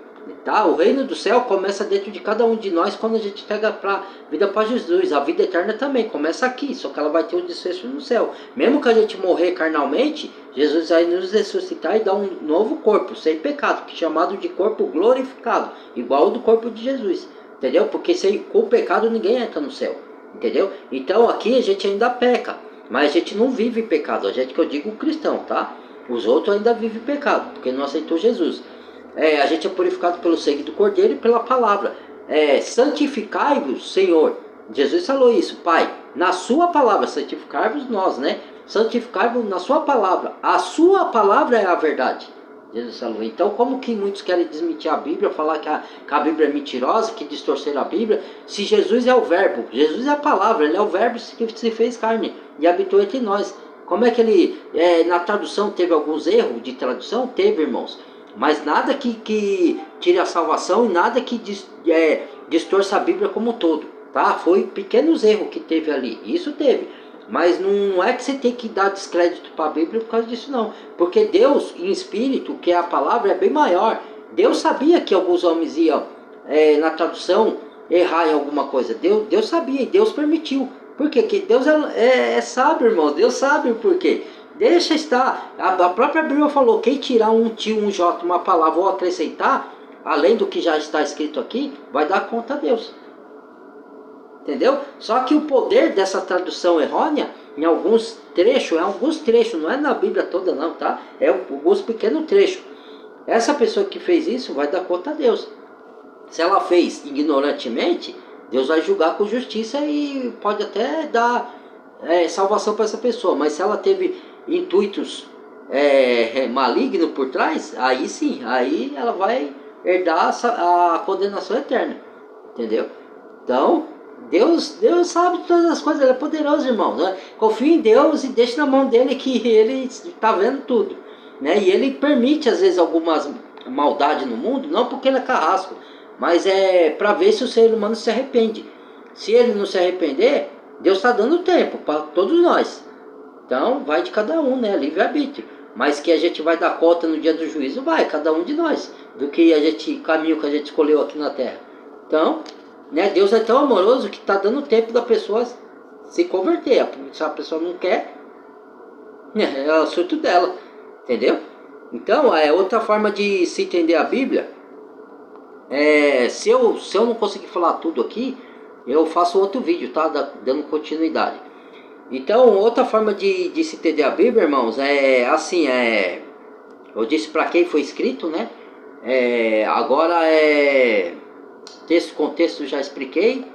Speaker 1: Tá? O reino do céu começa dentro de cada um de nós quando a gente pega a vida para Jesus. A vida eterna também começa aqui, só que ela vai ter um desfecho no céu. Mesmo que a gente morrer carnalmente, Jesus vai nos ressuscitar e dar um novo corpo, sem pecado, que é chamado de corpo glorificado, igual ao do corpo de Jesus. Entendeu? Porque com o pecado ninguém entra no céu. Entendeu? Então aqui a gente ainda peca, mas a gente não vive pecado. A gente, que eu digo, cristão, tá? Os outros ainda vivem pecado, porque não aceitou Jesus. A gente é purificado pelo sangue do Cordeiro e pela palavra. Santificai-vos, Senhor. Jesus falou isso, Pai, na sua palavra. Santificai-vos nós, né? Santificai-vos na sua palavra. A sua palavra é a verdade. Jesus falou. Então, como que muitos querem desmentir a Bíblia, falar que a Bíblia é mentirosa, que distorceram a Bíblia, se Jesus é o verbo, Jesus é a palavra, ele é o verbo que se fez carne e habitou entre nós. Como é que ele, na tradução, teve alguns erros de tradução? Teve, irmãos. Mas nada que tire a salvação e nada que distorça a Bíblia como um todo, tá? Foi pequenos erros que teve ali, isso teve. Mas não é que você tem que dar descrédito para a Bíblia por causa disso não. Porque Deus, em espírito, que é a palavra, é bem maior. Deus sabia que alguns homens iam, na tradução, errar em alguma coisa. Deus sabia e Deus permitiu. Por quê? Porque Deus é sábio, irmãos. Deus sabe o porquê. Deixa estar. A própria Bíblia falou, quem tirar um tio, um j, uma palavra ou acrescentar, além do que já está escrito aqui, vai dar conta a Deus. Entendeu? Só que o poder dessa tradução errônea, em alguns trechos, não é na Bíblia toda não, tá? É alguns pequenos trechos. Essa pessoa que fez isso vai dar conta a Deus. Se ela fez ignorantemente, Deus vai julgar com justiça e pode até dar salvação para essa pessoa. Mas se ela teve intuitos malignos por trás, aí sim, aí ela vai herdar a condenação eterna. Entendeu? Então, Deus sabe de todas as coisas, Ele é poderoso, irmão. Né? Confie em Deus e deixe na mão dele que Ele está vendo tudo. Né? E Ele permite às vezes algumas maldades no mundo, não porque Ele é carrasco, mas é para ver se o ser humano se arrepende. Se ele não se arrepender, Deus está dando tempo para todos nós. Então vai de cada um, né? Livre-arbítrio. Mas que a gente vai dar conta no dia do juízo, vai, cada um de nós. Do que caminho que a gente escolheu aqui na terra. Então, né, Deus é tão amoroso que está dando tempo da pessoa se converter. Se a pessoa não quer, é o assunto dela. Entendeu? Então, outra forma de se entender a Bíblia. Se eu não conseguir falar tudo aqui, eu faço outro vídeo, tá? Dando continuidade. Então, outra forma de se entender a Bíblia, irmãos, assim, eu disse para quem foi escrito, né? Agora contexto já expliquei.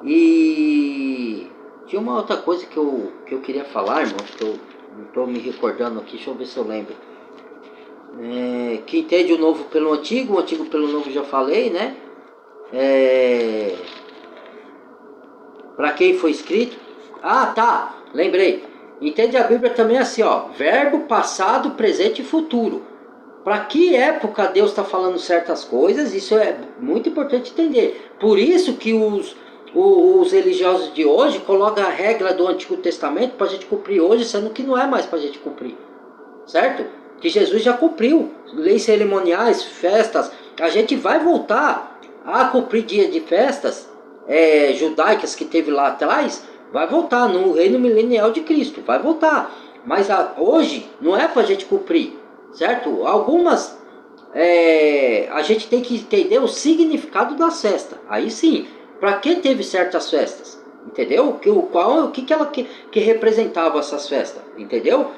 Speaker 1: E tinha uma outra coisa que eu queria falar, irmãos, que eu não estou me recordando aqui, deixa eu ver se eu lembro. Que entende o novo pelo antigo, o antigo pelo novo já falei, né? Para quem foi escrito. Ah, tá, lembrei. Entende a Bíblia também assim, ó, verbo, passado, presente e futuro. Para que época Deus está falando certas coisas, isso é muito importante entender. Por isso que os religiosos de hoje colocam a regra do Antigo Testamento para a gente cumprir hoje, sendo que não é mais para a gente cumprir. Certo? Que Jesus já cumpriu. Leis cerimoniais, festas. A gente vai voltar a cumprir dia de festas judaicas que teve lá atrás. Vai voltar no reino milenial de Cristo. Vai voltar. Mas hoje não é para a gente cumprir. Certo? Algumas a gente tem que entender o significado das festas. Aí sim, para que teve certas festas? Entendeu? O que ela que representava essas festas? Entendeu?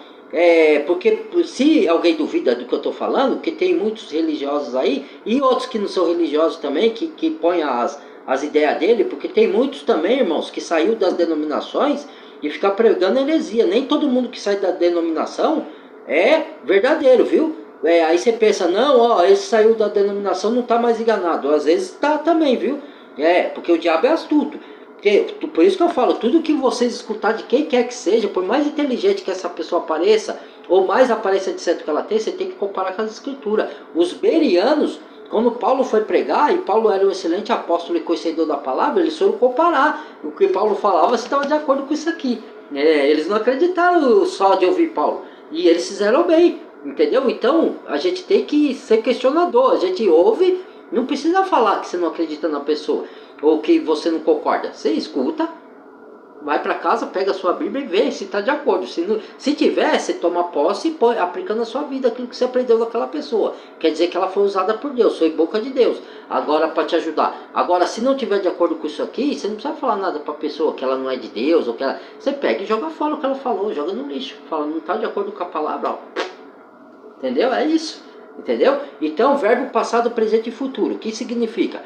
Speaker 1: Porque se alguém duvida do que eu estou falando, que tem muitos religiosos aí, e outros que não são religiosos também, que põem as ideias dele, porque tem muitos também, irmãos, que saiu das denominações e fica pregando heresia. Nem todo mundo que sai da denominação é verdadeiro, viu? Aí você pensa, não, esse saiu da denominação, não está mais enganado. Às vezes está também, viu? Porque o diabo é astuto. Por isso que eu falo, tudo que vocês escutar de quem quer que seja, por mais inteligente que essa pessoa apareça, ou mais aparência de certo que ela tem, você tem que comparar com as escrituras. Os bereanos, quando Paulo foi pregar, e Paulo era um excelente apóstolo e conhecedor da palavra, eles foram comparar o que Paulo falava, se estava de acordo com isso aqui. Eles não acreditaram só de ouvir Paulo, e eles fizeram bem, entendeu? Então, a gente tem que ser questionador, a gente ouve, não precisa falar que você não acredita na pessoa, ou que você não concorda. Você escuta, vai para casa, pega a sua Bíblia e vê se está de acordo. Se tiver, você toma posse e põe, aplica na sua vida aquilo que você aprendeu daquela pessoa. Quer dizer que ela foi usada por Deus, foi boca de Deus, agora para te ajudar. Agora, se não tiver de acordo com isso aqui, você não precisa falar nada para a pessoa que ela não é de Deus, ou que ela... Você pega e joga fora o que ela falou, joga no lixo. Fala, não está de acordo com a palavra, ó. Entendeu? É isso. Entendeu? Então, verbo passado, presente e futuro. O que significa?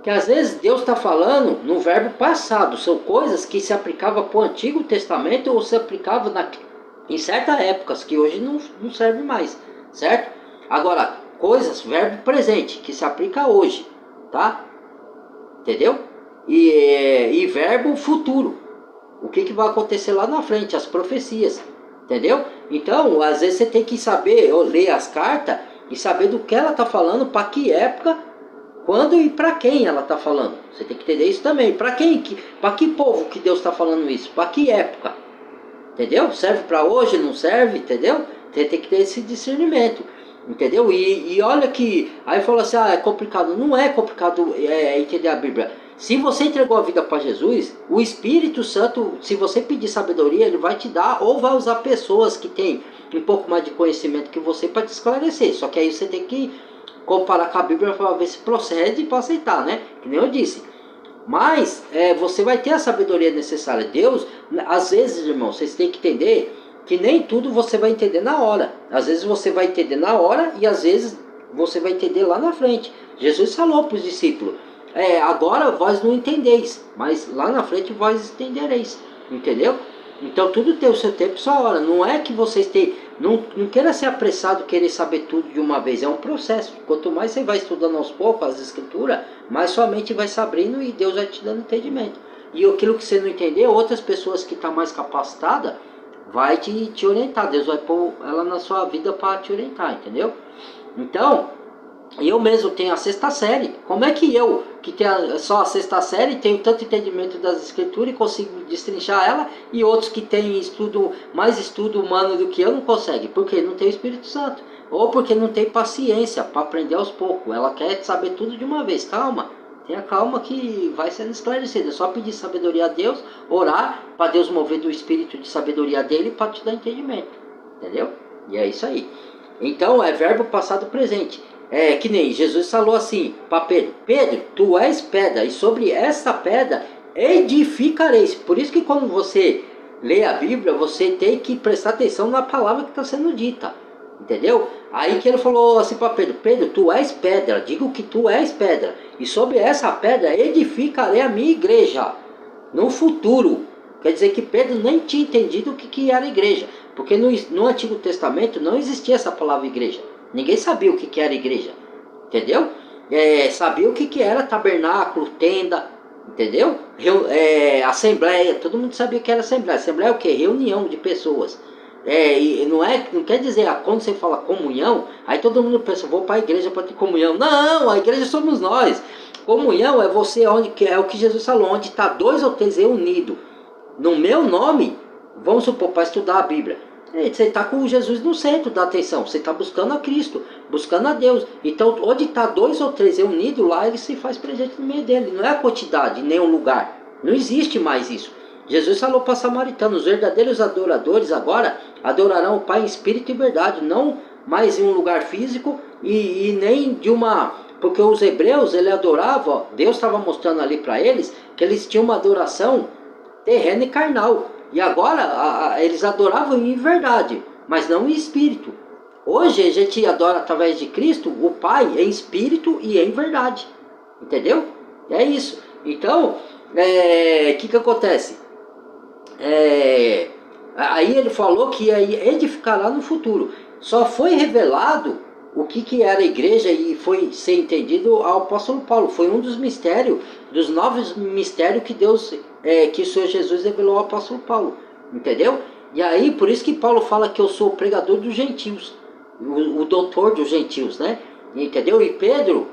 Speaker 1: Que às vezes Deus está falando no verbo passado. São coisas que se aplicavam para o Antigo Testamento ou se aplicavam em certas épocas, que hoje não serve mais. Certo? Agora, coisas, verbo presente, que se aplica hoje. Tá? Entendeu? E verbo futuro. O que vai acontecer lá na frente, as profecias. Entendeu? Então, às vezes você tem que saber, ler as cartas e saber do que ela está falando, para que época, quando e para quem ela está falando. Você tem que entender isso também. Para quem? Para que povo que Deus está falando isso? Para que época? Entendeu? Serve para hoje, não serve? Entendeu? Você tem que ter esse discernimento. Entendeu? E olha que... Aí fala assim, é complicado. Não é complicado entender a Bíblia. Se você entregou a vida para Jesus, o Espírito Santo, se você pedir sabedoria, ele vai te dar, ou vai usar pessoas que têm um pouco mais de conhecimento que você para te esclarecer. Só que aí você tem que comparar com a Bíblia para ver se procede para aceitar, né? Que nem eu disse. Mas você vai ter a sabedoria necessária. Deus, às vezes, irmão, vocês têm que entender que nem tudo você vai entender na hora. Às vezes você vai entender na hora e às vezes você vai entender lá na frente. Jesus falou para os discípulos, agora vós não entendeis, mas lá na frente vós entendereis. Entendeu? Então tudo tem o seu tempo e sua hora. Não é que vocês têm... Não queira ser apressado, querer saber tudo de uma vez. É um processo. Quanto mais você vai estudando aos poucos as escrituras, mais sua mente vai se abrindo e Deus vai te dando entendimento. E aquilo que você não entendeu, outras pessoas que estão mais capacitadas vai te orientar. Deus vai pôr ela na sua vida para te orientar, entendeu? Então, eu mesmo tenho a sexta série. Como é que eu, que tenho só a sexta série, tenho tanto entendimento das escrituras e consigo destrinchar ela, e outros que têm mais estudo humano do que eu não conseguem? Porque não tem o Espírito Santo. Ou porque não tem paciência para aprender aos poucos. Ela quer saber tudo de uma vez. Calma. Tenha calma que vai sendo esclarecido. É só pedir sabedoria a Deus, orar para Deus mover do espírito de sabedoria dele para te dar entendimento. Entendeu? E é isso aí. Então é verbo passado presente. Que nem Jesus falou assim para Pedro: Pedro, tu és pedra, e sobre essa pedra edificareis. Por isso que quando você lê a Bíblia, você tem que prestar atenção na palavra que está sendo dita. Entendeu? Aí que ele falou assim para Pedro: Pedro, tu és pedra, digo que tu és pedra, e sobre essa pedra edificarei a minha igreja no futuro. Quer dizer que Pedro nem tinha entendido o que era igreja, porque no Antigo Testamento não existia essa palavra igreja. Ninguém sabia o que era igreja, entendeu? Sabia o que era tabernáculo, tenda, entendeu? Assembleia, todo mundo sabia o que era assembleia. Assembleia é o que? Reunião de pessoas. E não quer dizer, quando você fala comunhão, aí todo mundo pensa, vou para a igreja para ter comunhão. Não, a igreja somos nós. Comunhão é você, é o que Jesus falou, onde está 2 ou 3 reunidos no meu nome, vamos supor, para estudar a Bíblia. Você está com Jesus no centro da atenção, você está buscando a Cristo, buscando a Deus. Então, onde está 2 ou 3 reunidos, lá ele se faz presente no meio dele. Não é a quantidade, nem um lugar. Não existe mais isso. Jesus falou para os samaritanos: os verdadeiros adoradores agora adorarão o Pai em espírito e verdade, não mais em um lugar físico e nem de uma... Porque os hebreus, ele adoravam, Deus estava mostrando ali para eles que eles tinham uma adoração terrena e carnal. E agora eles adoravam em verdade, mas não em espírito. Hoje a gente adora através de Cristo o Pai em espírito e em verdade. Entendeu? É isso. Então, que acontece? Aí ele falou que ia edificar lá no futuro. Só foi revelado o que era a igreja e foi ser entendido ao apóstolo Paulo. Foi um dos mistérios, dos 9 mistérios que Deus, que o Senhor Jesus revelou ao apóstolo Paulo, entendeu? E aí, por isso que Paulo fala que eu sou o pregador dos gentios, o doutor dos gentios, né? Entendeu? E Pedro,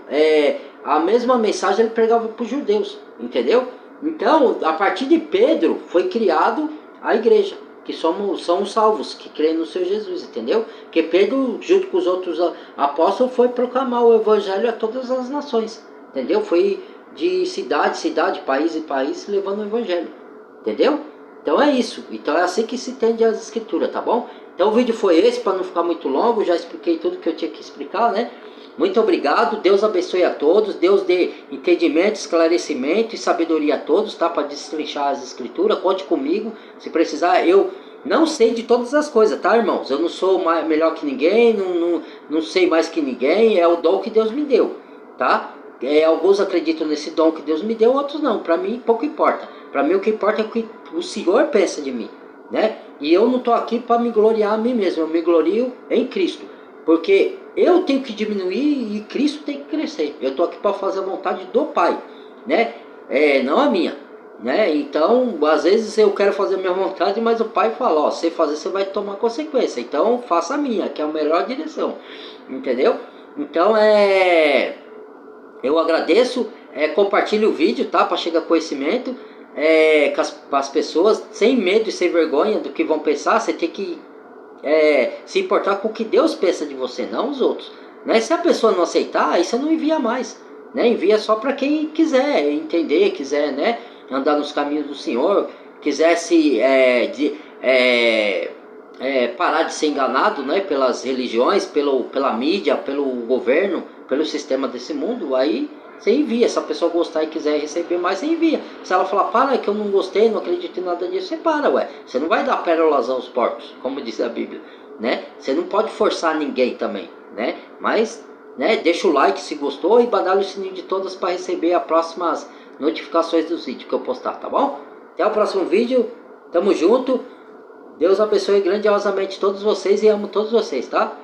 Speaker 1: a mesma mensagem ele pregava para os judeus, entendeu? Então, a partir de Pedro foi criado a igreja, que são os salvos, que creem no Senhor Jesus, entendeu? Porque Pedro, junto com os outros apóstolos, foi proclamar o evangelho a todas as nações, entendeu? Foi de cidade em cidade, país em país, levando o evangelho, entendeu? Então é isso, então é assim que se entende as escrituras, tá bom? Então o vídeo foi esse, para não ficar muito longo, já expliquei tudo que eu tinha que explicar, né? Muito obrigado, Deus abençoe a todos, Deus dê entendimento, esclarecimento e sabedoria a todos, tá? Para destrinchar as escrituras, conte comigo, se precisar. Eu não sei de todas as coisas, tá, irmãos? Eu não sou melhor que ninguém, não sei mais que ninguém, é o dom que Deus me deu, tá? Alguns acreditam nesse dom que Deus me deu, outros não, para mim pouco importa. Para mim o que importa é o que o Senhor pensa de mim, né? E eu não estou aqui para me gloriar a mim mesmo, eu me glorio em Cristo. Porque eu tenho que diminuir e Cristo tem que crescer. Eu estou aqui para fazer a vontade do Pai, né? Não a minha, né? Então, às vezes eu quero fazer a minha vontade, mas o Pai fala, ó, você fazer, você vai tomar consequência. Então, faça a minha, que é a melhor direção, entendeu? Então, eu agradeço, compartilhe o vídeo, tá? Para chegar conhecimento, com as pessoas, sem medo e sem vergonha do que vão pensar. Você tem que se importar com o que Deus pensa de você, não os outros, né? Se a pessoa não aceitar, aí você não envia mais, né? Envia só para quem quiser entender, quiser, né, andar nos caminhos do Senhor, quiser parar de ser enganado, né, pelas religiões, pela mídia, pelo governo, pelo sistema desse mundo. Aí você envia. Se a pessoa gostar e quiser receber mais, você envia. Se ela falar, para que eu não gostei, não acredito em nada disso, você para, ué. Você não vai dar pérolas aos porcos, como diz a Bíblia, né? Você não pode forçar ninguém também, né? Mas, né, deixa o like se gostou e badalha o sininho de todas para receber as próximas notificações dos vídeos que eu postar, tá bom? Até o próximo vídeo, tamo junto. Deus abençoe grandiosamente todos vocês e amo todos vocês, tá?